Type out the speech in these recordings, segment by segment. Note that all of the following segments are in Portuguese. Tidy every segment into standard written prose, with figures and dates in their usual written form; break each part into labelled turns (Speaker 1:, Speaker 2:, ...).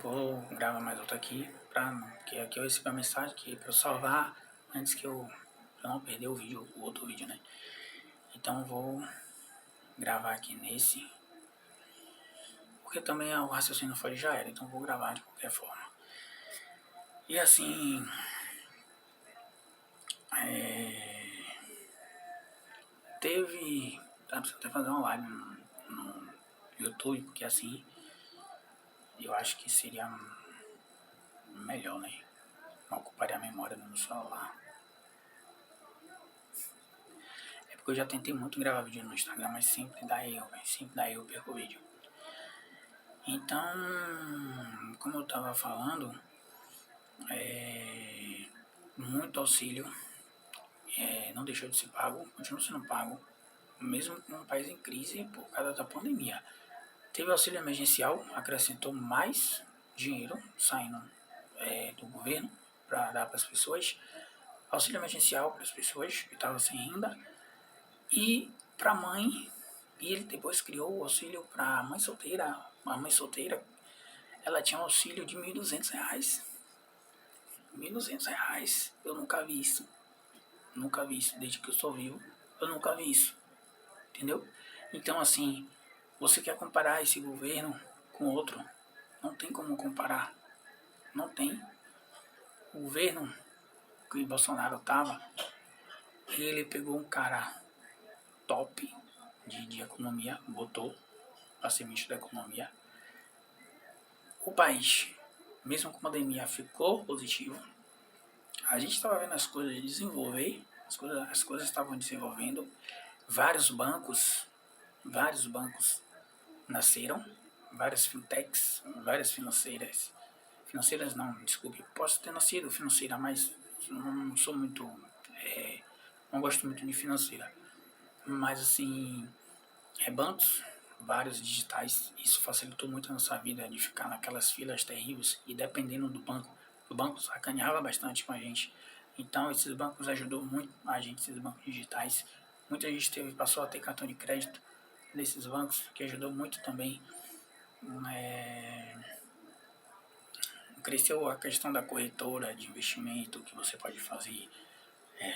Speaker 1: vou gravar mais outro aqui, que aqui eu recebi a mensagem que para eu salvar antes que eu não perder o outro vídeo, né? Então eu vou gravar aqui nesse, porque também o raciocínio foi já era, então eu vou gravar de qualquer forma. E assim, tá precisando até fazer uma live no YouTube, porque assim, eu acho que seria melhor, né? Não ocuparia a memória do meu celular. É porque eu já tentei muito gravar vídeo no Instagram, mas sempre dá erro, sempre dá erro, eu perco o vídeo. Então, como eu tava falando, muito auxílio não deixou de ser pago, continua sendo pago, mesmo com um país em crise por causa da pandemia. Teve auxílio emergencial, acrescentou mais dinheiro saindo do governo para dar para as pessoas, auxílio emergencial para as pessoas que estavam sem renda e para a mãe, e ele depois criou o auxílio para a mãe solteira. A mãe solteira, ela tinha um auxílio de R$1.200. R$1.200, eu nunca vi isso. Nunca vi isso, desde que eu sou vivo, eu nunca vi isso. Entendeu? Então assim, você quer comparar esse governo com outro? Não tem como comparar. Não tem. O governo que o Bolsonaro tava, ele pegou um cara top de economia, botou para ser ministro da economia. O país, mesmo com a pandemia, ficou positivo. A gente estava vendo as coisas desenvolver, as coisas estavam desenvolvendo. Vários bancos nasceram, várias fintechs, várias financeiras não, desculpe, posso ter nascido financeira, mas não sou muito, não gosto muito de financeira, mas assim, bancos, vários digitais, isso facilitou muito a nossa vida de ficar naquelas filas terríveis e dependendo do banco, o banco sacaneava bastante com a gente, então esses bancos ajudou muito a gente, esses bancos digitais, muita gente passou a ter cartão de crédito desses bancos, que ajudou muito também. Cresceu a questão da corretora de investimento que você pode fazer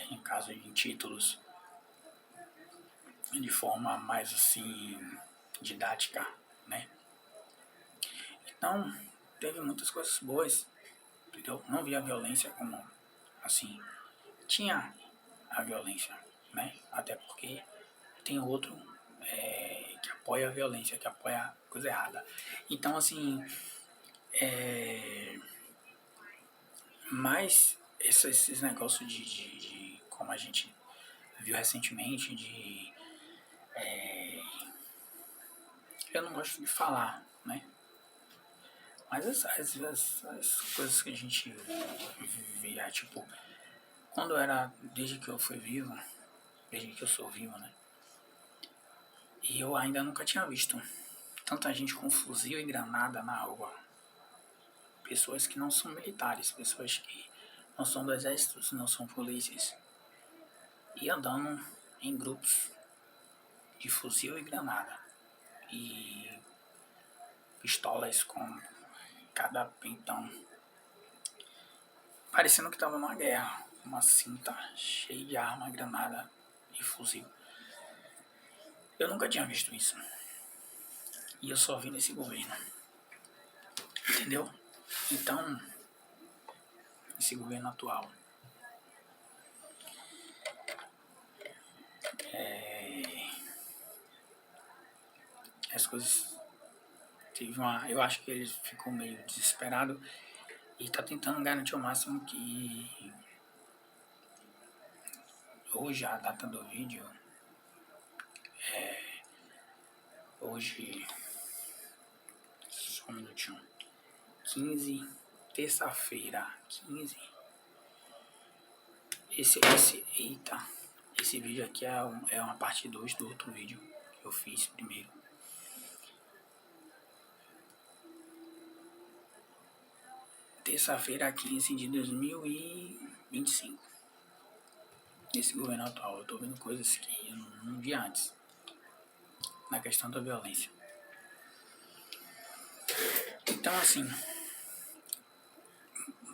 Speaker 1: em caso de títulos de forma mais assim didática, né? Então teve muitas coisas boas, entendeu? Não vi a violência como assim, tinha a violência, né? Até porque tem outro que apoia a violência, que apoia a coisa errada. Então assim, mas esses negócios de como a gente viu recentemente, eu não gosto de falar, né? Mas as coisas que a gente via, tipo, quando eu era, desde que eu fui vivo, desde que eu sou vivo, né? E eu ainda nunca tinha visto tanta gente com fuzil e granada na rua. Pessoas que não são militares, pessoas que não são do exército, não são polícias. E andando em grupos de fuzil e granada. E pistolas com cada pentão. Parecendo que estava numa guerra. Uma cinta cheia de arma, granada e fuzil. Eu nunca tinha visto isso. E eu só vi nesse governo. Entendeu? Então, esse governo atual. As coisas. Eu acho que ele ficou meio desesperado e tá tentando garantir o máximo que hoje a data do vídeo hoje só um minutinho 15, terça-feira 15. Esse vídeo aqui é uma parte 2 do outro vídeo que eu fiz primeiro. Terça-feira 15 de 2025. Nesse governo atual, eu tô vendo coisas que eu não vi antes. Na questão da violência. Então assim,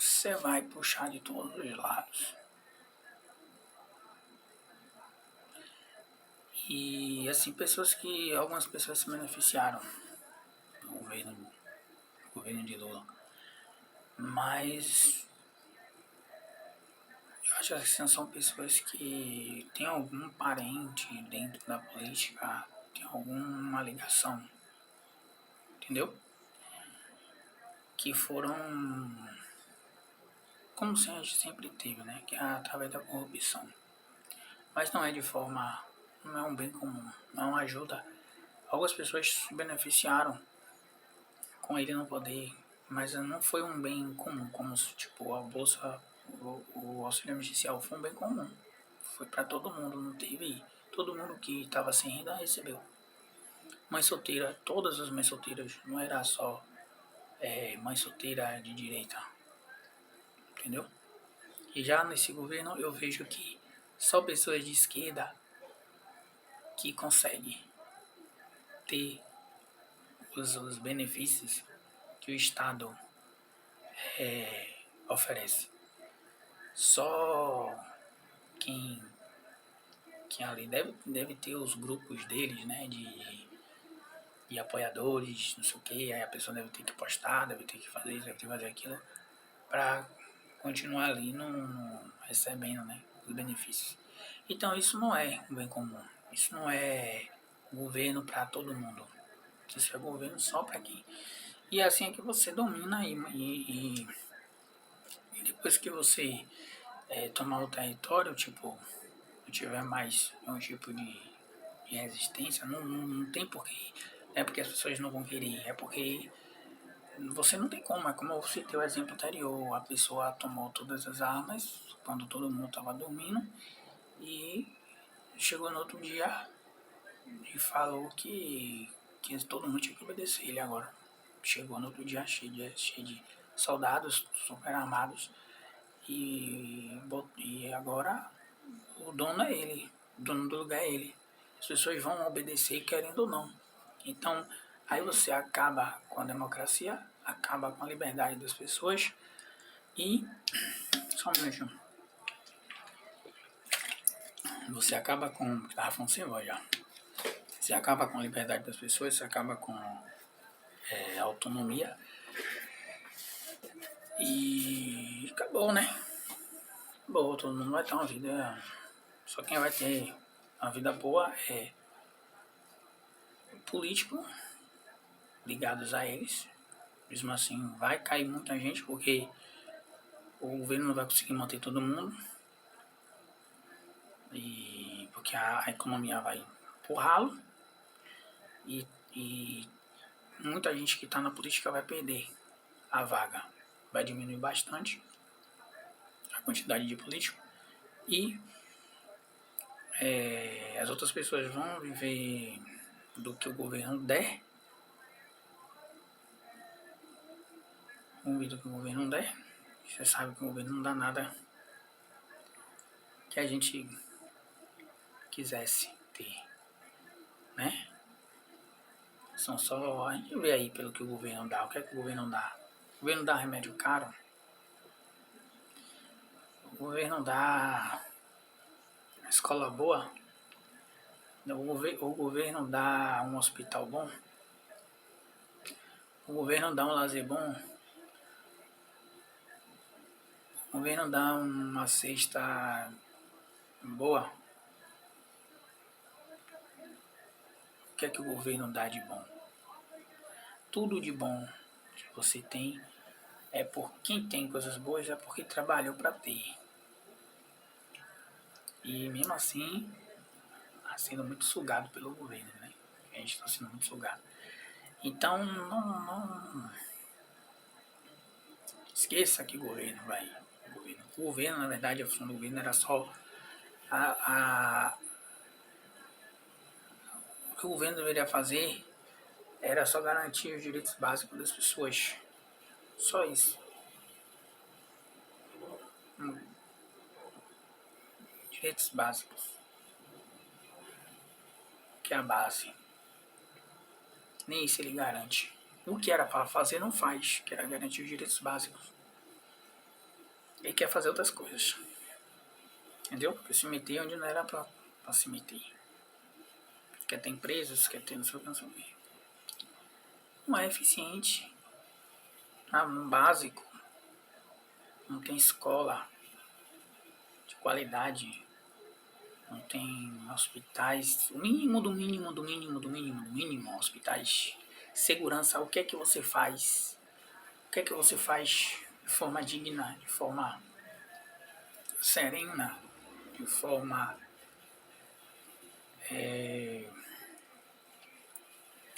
Speaker 1: você vai puxar de todos os lados. E assim, algumas pessoas se beneficiaram do governo de Lula. Mas eu acho que assim, são pessoas que têm algum parente dentro da política, tem alguma ligação, entendeu? Que foram, como a gente sempre teve, né? Que é através da corrupção. Mas não é de forma, não é um bem comum, não é uma ajuda. Algumas pessoas se beneficiaram com ele no poder, mas não foi um bem comum, como tipo a bolsa, o auxílio emergencial foi um bem comum. Foi para todo mundo, não teve. Todo mundo que estava sem renda recebeu. Mãe solteira, todas as mães solteiras, não era só mãe solteira de direita, entendeu? E já nesse governo eu vejo que só pessoas de esquerda que conseguem ter os benefícios que o Estado oferece. Só quem, quem ali deve ter os grupos deles, né, de apoiadores, não sei o que, aí a pessoa deve ter que postar, deve ter que fazer isso, deve ter que fazer aquilo, para continuar ali recebendo, né, os benefícios. Então isso não é um bem comum, isso não é governo para todo mundo, isso é governo só para quem. E é assim é que você domina e depois que você tomar o território, tipo, não tiver mais um tipo de resistência, não tem porquê. Não é porque as pessoas não vão querer, é porque você não tem como. É como eu citei o exemplo anterior, a pessoa tomou todas as armas quando todo mundo estava dormindo e chegou no outro dia e falou que todo mundo tinha que obedecer ele agora. Chegou no outro dia cheio de soldados super armados e agora o dono é ele, o dono do lugar é ele. As pessoas vão obedecer querendo ou não. Então, aí você acaba com a democracia, acaba com a liberdade das pessoas e, só um minutinho, você acaba com, estava falando sem voz já, você acaba com a liberdade das pessoas, você acaba com a autonomia e acabou, né? Acabou, todo mundo vai ter uma vida, só quem vai ter uma vida boa é político ligados a eles. Mesmo assim, vai cair muita gente porque o governo não vai conseguir manter todo mundo e porque a economia vai empurrá-lo e muita gente que está na política vai perder a vaga. Vai diminuir bastante a quantidade de políticos e as outras pessoas vão viver do que o governo der, vão viver do que o governo der. Você sabe que o governo não dá nada que a gente quisesse ter, né? São só. A gente vê aí pelo que o governo dá. O que é que o governo dá? O governo dá remédio caro. O governo dá escola boa. O governo dá um hospital bom. O governo dá um lazer bom. O governo dá uma cesta boa. O que é que o governo dá de bom? Tudo de bom que você tem é por quem tem coisas boas é porque trabalhou para ter. E mesmo assim, está sendo muito sugado pelo governo, né? A gente está sendo muito sugado. Então, não esqueça que governo vai. O governo, na verdade, a função do governo era só o que o governo deveria fazer era só garantir os direitos básicos das pessoas. Só isso. Direitos básicos. Que é a base. Nem isso ele garante. O que era para fazer não faz, que era garantir os direitos básicos. Ele quer fazer outras coisas. Entendeu? Porque se meter onde não era pra se meter. Quer ter empresas, quer ter não sei o que, não sei o que. Não é eficiente. No básico. Não tem escola de qualidade. Não tem hospitais. O mínimo do mínimo do mínimo do mínimo do mínimo. Hospitais. Segurança. O que é que você faz? O que é que você faz de forma digna, de forma serena, de forma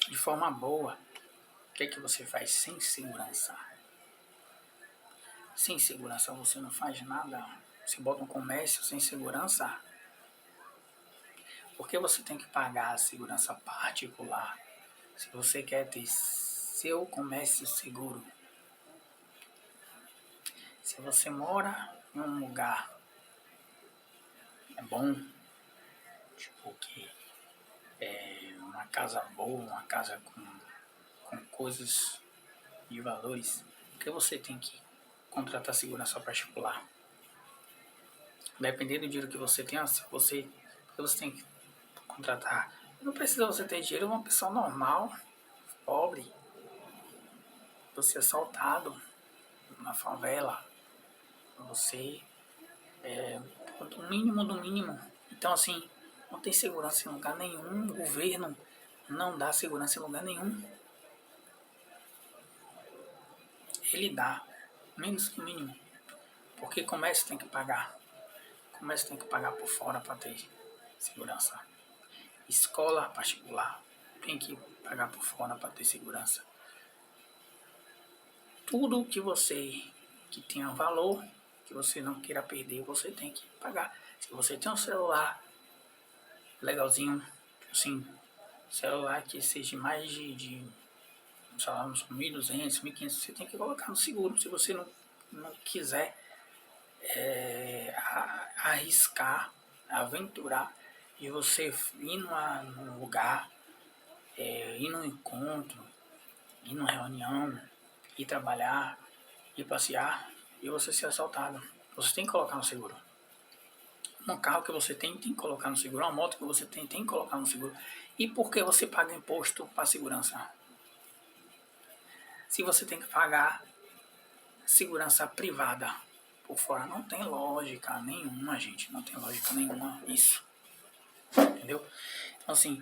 Speaker 1: de forma boa? O que é que você faz sem segurança? Sem segurança você não faz nada. Você bota um comércio sem segurança. Por que você tem que pagar a segurança particular? Se você quer ter seu comércio seguro. Se você mora em um lugar é bom, tipo que é uma casa boa, uma casa com coisas de valores, por que você tem que contratar segurança particular? Dependendo do dinheiro que você tem, se você tem que contratar. Não precisa você ter dinheiro, uma pessoa normal, pobre, você é assaltado na favela, você o mínimo do mínimo. Então assim, não tem segurança em lugar nenhum, o governo não dá segurança em lugar nenhum. Ele dá, menos que o mínimo. Porque comércio tem que pagar. Comércio tem que pagar por fora para ter segurança. Escola particular tem que pagar por fora para ter segurança. Tudo que você que tenha valor, que você não queira perder, você tem que pagar. Se você tem um celular legalzinho, assim, celular que seja mais de sei lá, uns 1.200, 1.500, você tem que colocar no seguro. Se você não quiser arriscar, aventurar, e você ir num lugar, ir num encontro, ir numa reunião, ir trabalhar, ir passear, e você ser assaltado. Você tem que colocar no seguro. Um carro que você tem que colocar no seguro. Uma moto que você tem que colocar no seguro. E por que você paga imposto para segurança? Se você tem que pagar segurança privada por fora, não tem lógica nenhuma, gente. Não tem lógica nenhuma isso. Entendeu? Então, assim,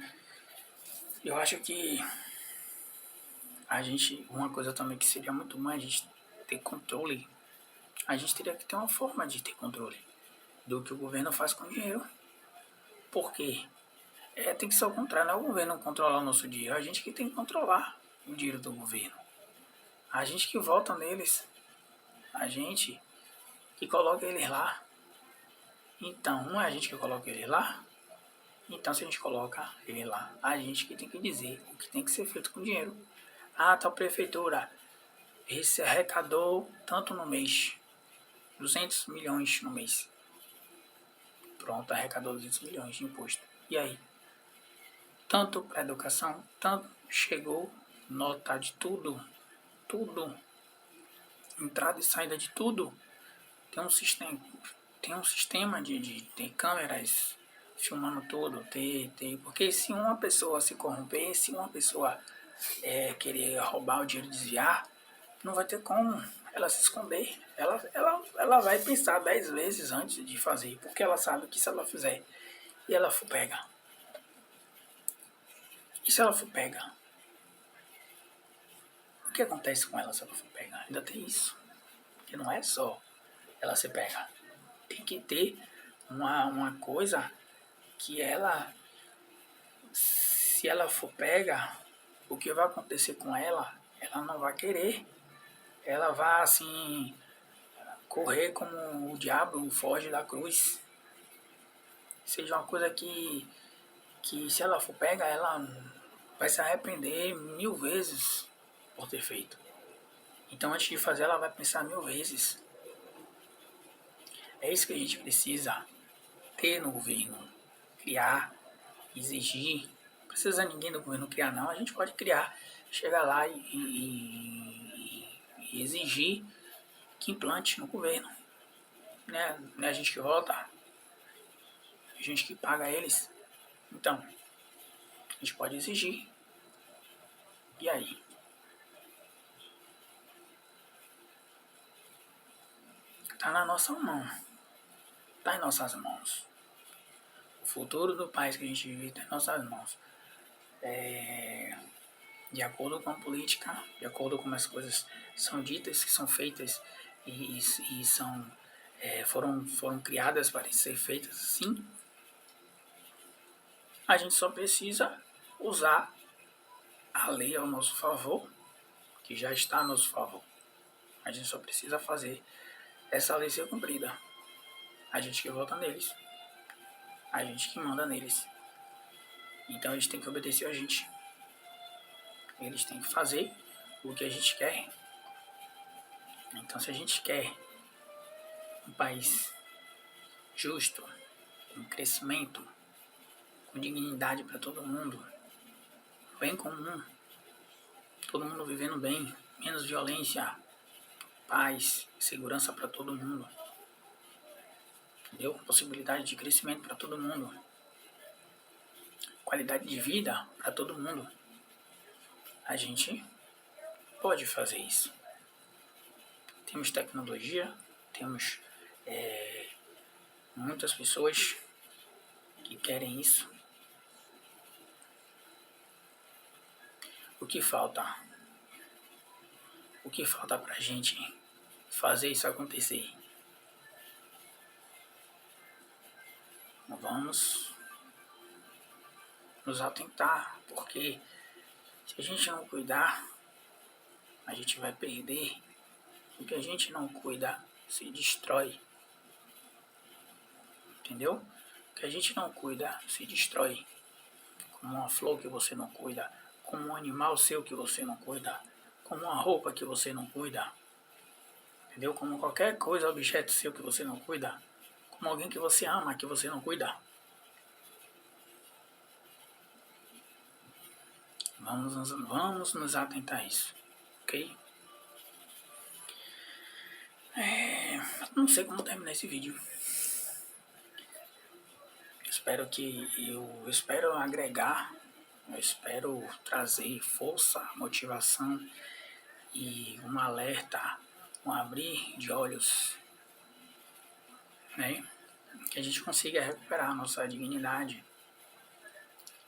Speaker 1: eu acho que a gente, uma coisa também que seria muito bom a gente ter controle, a gente teria que ter uma forma de ter controle do que o governo faz com o dinheiro. Por quê? Tem que ser o contrário, não é o governo controlar o nosso dinheiro, é a gente que tem que controlar o dinheiro do governo. A gente que vota neles, a gente que coloca eles lá. Então, não é a gente que coloca eles lá? Então, se a gente coloca ele lá, a gente que tem que dizer o que tem que ser feito com o dinheiro. Ah, tal prefeitura esse arrecadou tanto no mês, 200 milhões no mês. Pronto, arrecadou 200 milhões de imposto. E aí? Tanto para educação, tanto chegou nota de tudo, entrada e saída de tudo. Tem um sistema de ter câmeras filmando tudo, porque se uma pessoa se corromper, se uma pessoa querer roubar o dinheiro, desviar, não vai ter como ela se esconder. Ela vai pensar 10 vezes antes de fazer, porque ela sabe que se ela fizer e ela for pega. E se ela for pega? O que acontece com ela se ela for pega? Ainda tem isso. Porque não é só ela ser pega. Tem que ter uma coisa que ela, se ela for pega, o que vai acontecer com ela, ela não vai querer. Ela vai assim correr como o diabo foge da cruz. Seja uma coisa que se ela for pega, ela vai se arrepender 1000 vezes por ter feito. Então antes de fazer, ela vai pensar 1000 vezes. É isso que a gente precisa ter no governo. Criar, exigir. Não precisa ninguém do governo criar, não. A gente pode criar, chegar lá e exigir que implante no governo. Não é a gente que vota, é a gente que paga eles. Então, a gente pode exigir. E aí? Tá na nossa mão. Tá em nossas mãos. O futuro do país que a gente vive está em nossas mãos. De acordo com a política, de acordo com as coisas são ditas, que são feitas e são, foram criadas para ser feitas assim, a gente só precisa usar a lei ao nosso favor, que já está a nosso favor. A gente só precisa fazer essa lei ser cumprida. A gente que vota neles, a gente que manda neles. Então eles têm que obedecer a gente. Eles têm que fazer o que a gente quer. Então, se a gente quer um país justo, com crescimento, com dignidade para todo mundo, bem comum, todo mundo vivendo bem, menos violência, paz, segurança para todo mundo, entendeu? Possibilidade de crescimento para todo mundo, qualidade de vida para todo mundo. A gente pode fazer isso. Temos tecnologia, temos muitas pessoas que querem isso. O que falta? O que falta pra gente fazer isso acontecer? Vamos nos atentar, porque se a gente não cuidar, a gente vai perder. O que a gente não cuida se destrói. Entendeu? O que a gente não cuida se destrói. Como uma flor que você não cuida, como um animal seu que você não cuida, como uma roupa que você não cuida. Entendeu? Como qualquer coisa, objeto seu que você não cuida, como alguém que você ama que você não cuida. Vamos nos atentar a isso, ok? Não sei como terminar esse vídeo. Eu espero agregar, eu espero trazer força, motivação e um alerta, um abrir de olhos, né? Que a gente consiga recuperar a nossa dignidade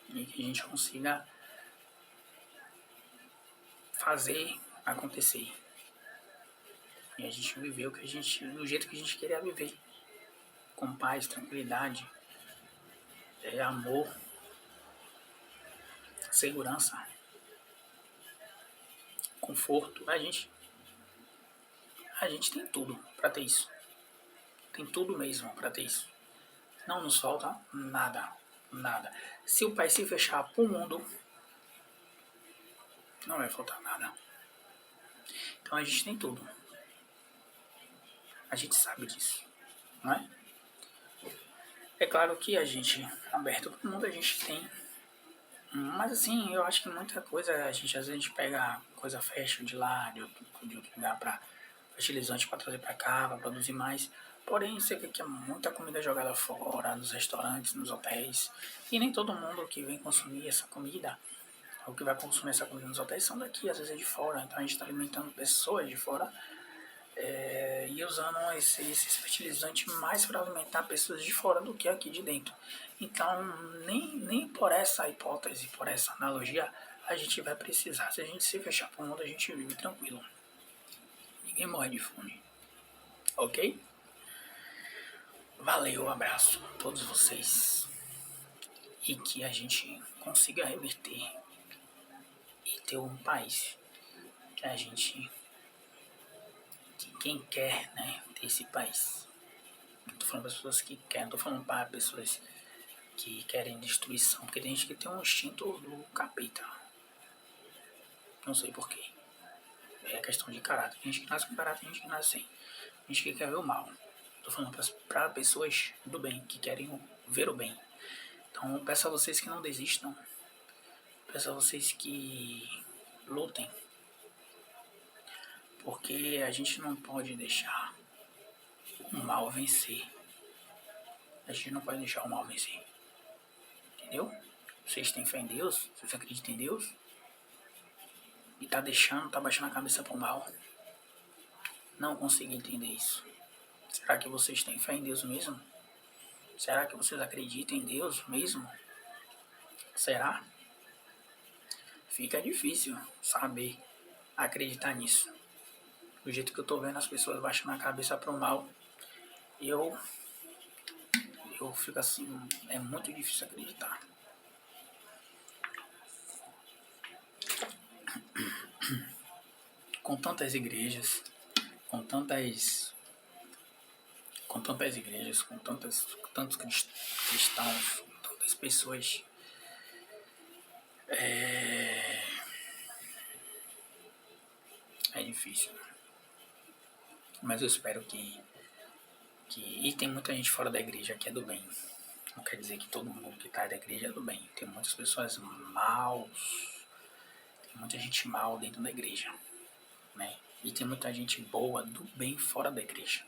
Speaker 1: e que a gente consiga fazer acontecer. E a gente viver do jeito que a gente queria viver. Com paz, tranquilidade, amor, segurança, conforto. A gente tem tudo para ter isso. Tem tudo mesmo para ter isso. Não nos falta nada, nada. Se o país se fechar para o mundo, não vai faltar nada. Então a gente tem tudo. A gente sabe disso, não é? É claro que a gente, aberto para o mundo, a gente tem. Mas assim, eu acho que muita coisa, às vezes a gente pega coisa fashion de lá, de outro lugar para fertilizante para trazer para cá, para produzir mais. Porém, você vê que é muita comida jogada fora, nos restaurantes, nos hotéis. E nem todo mundo que vem consumir essa comida, ou que vai consumir essa comida nos hotéis, são daqui, às vezes é de fora. Então a gente está alimentando pessoas de fora e usando esses fertilizantes mais para alimentar pessoas de fora do que aqui de dentro. Então, nem por essa hipótese, por essa analogia, a gente vai precisar. Se a gente se fechar para o mundo, a gente vive tranquilo. Ninguém morre de fome. Ok? Valeu, abraço a todos vocês. E que a gente consiga reverter e ter um país que a gente, que quem quer, né, ter esse país. Não tô falando para pessoas que querem, não tô falando para pessoas que querem destruição, porque tem gente que tem um instinto do capeta. Não sei porquê. É questão de caráter. Tem gente que nasce com caráter, tem gente que nasce sem. Tem gente que quer ver o mal. Tô falando para pessoas do bem, que querem ver o bem. Então eu peço a vocês que não desistam. Peço a vocês que lutem. Porque a gente não pode deixar o mal vencer. A gente não pode deixar o mal vencer. Entendeu? Vocês têm fé em Deus? Vocês acreditam em Deus? E tá baixando a cabeça pro mal. Não consigo entender isso. Será que vocês têm fé em Deus mesmo? Será que vocês acreditam em Deus mesmo? Será? Fica difícil saber acreditar nisso. Do jeito que eu tô vendo as pessoas baixando a cabeça pro mal, eu fico assim, é muito difícil acreditar. Com tantas igrejas, com tantas igrejas, com tantos cristãos, com tantas pessoas, é difícil. Mas eu espero que e tem muita gente fora da igreja que é do bem. Não quer dizer que todo mundo que está da igreja é do bem. Tem muitas pessoas maus, tem muita gente mal dentro da igreja, né? E tem muita gente boa do bem fora da igreja.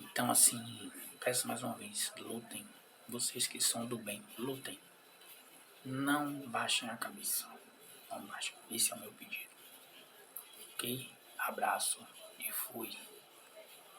Speaker 1: Então, assim, peço mais uma vez, lutem. Vocês que são do bem, lutem. Não baixem a cabeça. Não baixem. Esse é o meu pedido. Ok? Abraço e fui.